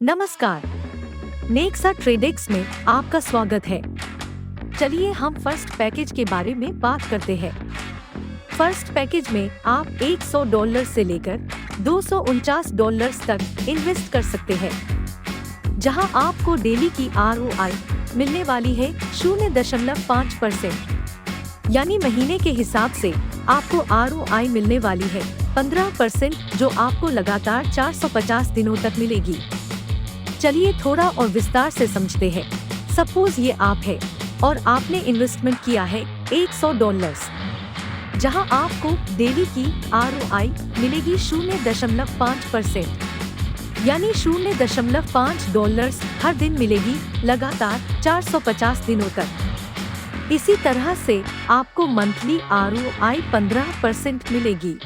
नमस्कार, Nexa Tradex में आपका स्वागत है। चलिए हम फर्स्ट पैकेज के बारे में बात करते हैं। फर्स्ट पैकेज में आप $100 से लेकर $249 तक इन्वेस्ट कर सकते हैं, जहां आपको डेली की ROI मिलने वाली है 0.5%। यानी महीने के हिसाब से आपको ROI मिलने वाली है 15%, जो आपको लगातार 450 दिनों तक मिलेगी। चलिए थोड़ा और विस्तार से समझते हैं। सपोज ये आप है और आपने इन्वेस्टमेंट किया है $100, जहां आपको डेली की ROI मिलेगी 0.5%, यानी $0.5 हर दिन मिलेगी लगातार 450 दिनों तक। इसी तरह से आपको मंथली ROI 15% मिलेगी,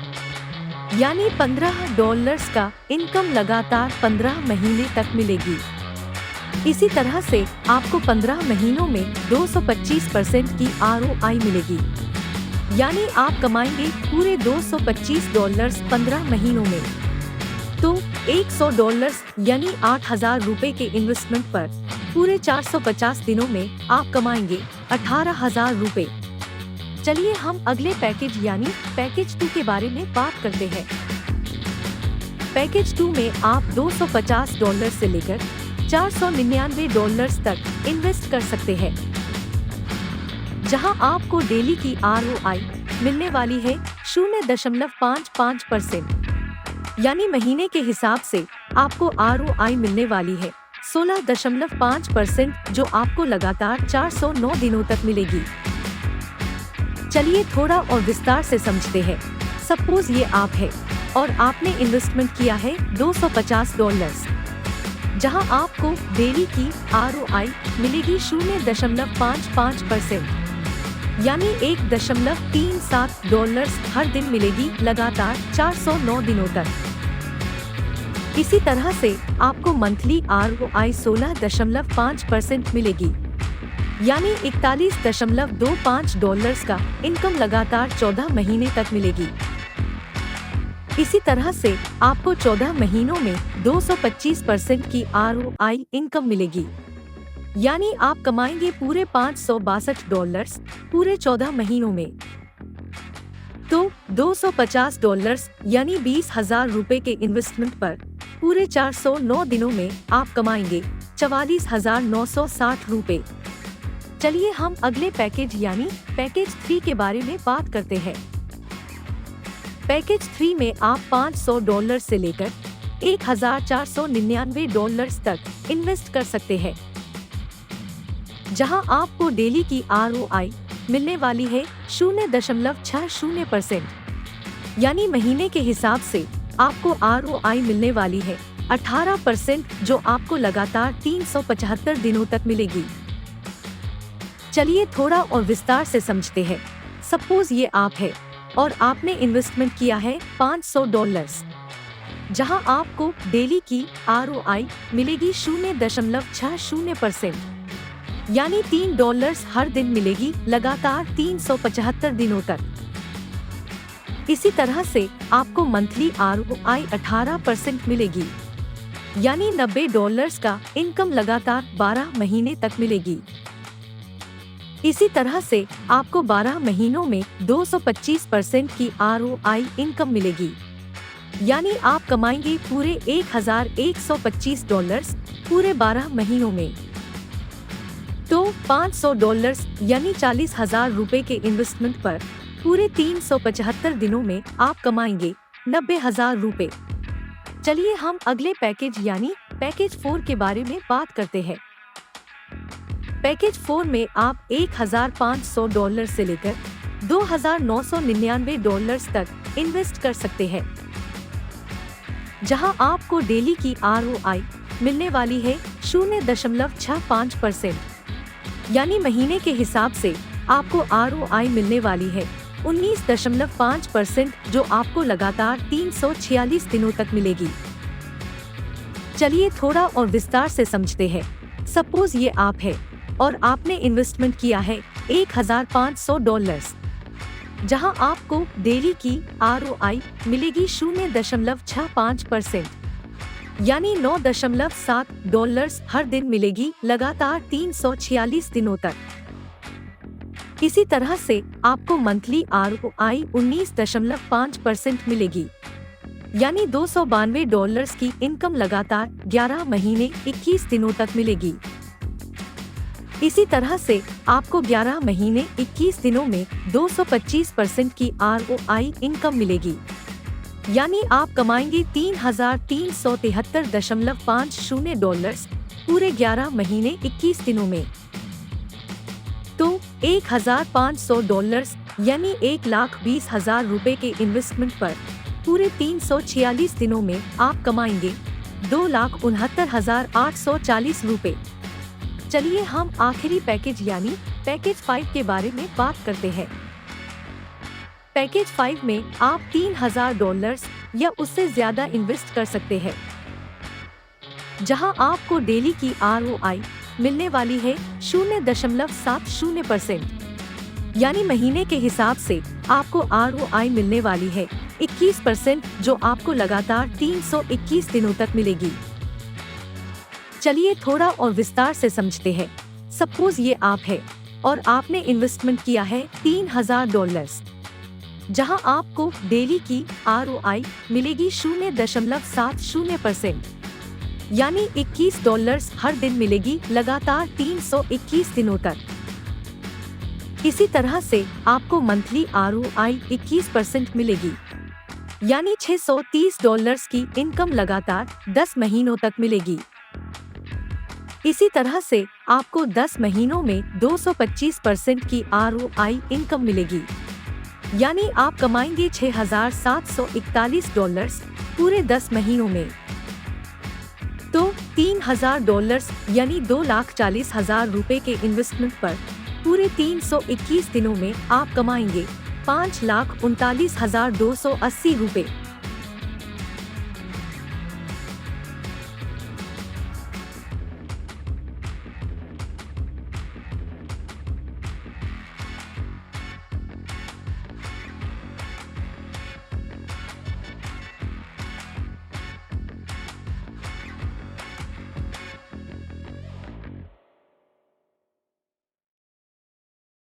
यानी $15 का इनकम लगातार 15 महीने तक मिलेगी। इसी तरह से आपको 15 महीनों में 225% की ROI मिलेगी, यानी आप कमाएंगे पूरे $225 15 महीनों में। तो $100 यानी ₹8,000 के इन्वेस्टमेंट पर पूरे 450 दिनों में आप कमाएंगे ₹18,000। चलिए हम अगले पैकेज यानी पैकेज 2 के बारे में बात करते हैं। पैकेज 2 में आप $250 से लेकर $499 तक इन्वेस्ट कर सकते हैं, जहां आपको डेली की ROI मिलने वाली है 0.55%, यानी महीने के हिसाब से आपको ROI मिलने वाली है 16.5%, जो आपको लगातार 409 दिनों तक मिलेगी। चलिए थोड़ा और विस्तार से समझते हैं। सपोज ये आप है और आपने इन्वेस्टमेंट किया है $250, जहां आपको डेली की ROI मिलेगी 0.55%, यानी $1.37 हर दिन मिलेगी लगातार 409 दिनों तक। इसी तरह से आपको मंथली ROI 16.5% मिलेगी, यानी $41.25 का इनकम लगातार 14 महीने तक मिलेगी। इसी तरह से आपको 14 महीनों में 225% की ROI इनकम मिलेगी, यानी आप कमाएंगे पूरे $562 पूरे 14 महीनों में। तो $250 यानी ₹20,000 के इन्वेस्टमेंट पर पूरे 409 दिनों में आप कमाएंगे $44,960। चलिए हम अगले पैकेज यानी पैकेज 3 के बारे में बात करते हैं। पैकेज 3 में आप $500 से लेकर $1,499 तक इन्वेस्ट कर सकते हैं, जहां आपको डेली की ROI मिलने वाली है 0.60%, यानी महीने के हिसाब से आपको ROI मिलने वाली है 18%, जो आपको लगातार 375 दिनों तक मिलेगी। चलिए थोड़ा और विस्तार से समझते हैं। सपोज ये आप है और आपने इन्वेस्टमेंट किया है $500, जहां आपको डेली की ROI मिलेगी 0.60%, यानी $3 हर दिन मिलेगी लगातार 375 दिनों तक। इसी तरह से आपको मंथली ROI 18% मिलेगी, यानी $90 का इनकम लगातार 12 महीने तक मिलेगी। इसी तरह से आपको 12 महीनों में 225% की ROI इनकम मिलेगी, यानी आप कमाएंगे पूरे $1,125 पूरे 12 महीनों में। तो $500 यानी $40,000 के इन्वेस्टमेंट पर पूरे 375 दिनों में आप कमाएंगे $90,000। चलिए हम अगले पैकेज यानी पैकेज 4 के बारे में बात करते हैं। पैकेज 4 में आप $1,500 से लेकर $2,999 तक इन्वेस्ट कर सकते हैं, जहां आपको डेली की ROI मिलने वाली है 0.65%, यानी महीने के हिसाब से आपको ROI मिलने वाली है 19.5%, जो आपको लगातार 346 दिनों तक मिलेगी। चलिए थोड़ा और विस्तार से समझते हैं। सपोज ये आप है और आपने इन्वेस्टमेंट किया है $1,500, जहां आपको डेली की ROI मिलेगी 0.65%, यानी $9.7 हर दिन मिलेगी लगातार 346 दिनों तक। इसी तरह से आपको मंथली ROI 19.5% मिलेगी, यानी $292 की इनकम लगातार 11 महीने 21 दिनों तक मिलेगी। इसी तरह से आपको 11 महीने 21 दिनों में 225% की ROI इनकम मिलेगी, यानी आप कमाएंगे $3,373.50 पूरे 11 महीने 21 दिनों में। तो $1,500 यानी 1,20,000 रुपए के इन्वेस्टमेंट पर पूरे 346 दिनों में आप कमाएंगे 2,69,840 रुपए। चलिए हम आखिरी पैकेज यानी पैकेज 5 के बारे में बात करते हैं। पैकेज 5 में आप $3,000 या उससे ज्यादा इन्वेस्ट कर सकते हैं, जहां आपको डेली की ROI मिलने वाली है 0.70%, यानी महीने के हिसाब से आपको ROI मिलने वाली है 21%, जो आपको लगातार 321 दिनों तक मिलेगी। चलिए थोड़ा और विस्तार से समझते हैं। सपोज ये आप है और आपने इन्वेस्टमेंट किया है $3,000, जहां आपको डेली की ROI मिलेगी 0.70%, यानी $21 हर दिन मिलेगी लगातार 321 दिनों तक। इसी तरह से आपको मंथली ROI 21% मिलेगी, यानी $630 की इनकम लगातार 10 महीनों तक मिलेगी। इसी तरह से आपको 10 महीनों में 225% की ROI इनकम मिलेगी, यानी आप कमाएंगे $6,741 पूरे 10 महीनों में। तो $3,000 यानी 2,40,000 रुपए के इन्वेस्टमेंट पर पूरे 321 दिनों में आप कमाएंगे $5,39,280 रुपए।